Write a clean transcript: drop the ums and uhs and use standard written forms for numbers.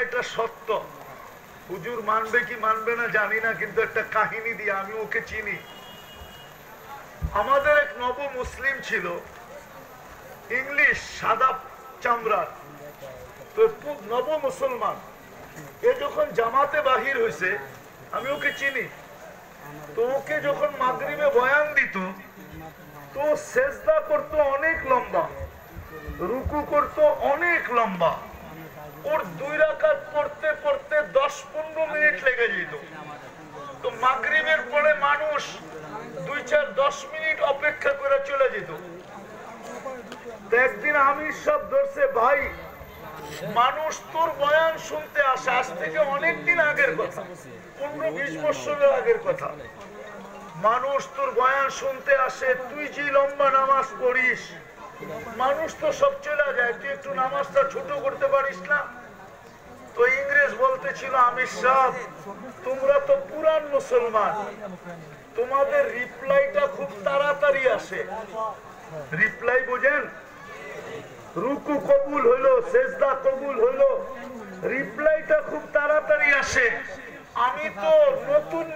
এটা সত্য। হুজুর মানবে কি মানবে না জানি না, কিন্তু একটা কাহিনী দিয়ে, আমি ওকে চিনি। আমাদের এক নব মুসলিম ছিল, ইংলিশ, সাদা চামড়ার, তো নব মুসলমান। এ যখন জামাতে বাহির হয়েছে, আমি ওকে চিনি, তো ওকে যখন মাগরিবে বয়ান দিত, তো সেজদা করতো অনেক লম্বা, রুকু করতো অনেক লম্বা। ওর 2 রাকাত পড়তে পড়তে 10-15 মিনিট লেগে যেত। তো মাগরিবের পরে মানুষ 2-4-10 মিনিট অপেক্ষা করে চলে যেত। একদিন আমির সাহেব ধরছে, ভাই মানুষ তোর বয়ান শুনতে আসে, আজ থেকে অনেকদিন আগের কথা, 15-20 বছরের আগের কথা। মানুষ তোর বয়ান শুনতে আসে, তুই যে লম্বা নামাজ পড়িস, মানুষ তো সব চলে যায়, তুই একটু নামাজটা ছোট করতে পারিস না? তো ইংরেজ বলতেছিল, আমির সাহেব তোমরা তো পুরান মুসলমান, তোমাদের রিপ্লাইটা খুব তাড়াতাড়ি আসে। রিপ্লাই বুঝেন? রুকু কবুল হইলো, সেজদা কবুল হইলো, রিপ্লাইটা খুব তাড়াতাড়ি আসে। আমি তো নতুন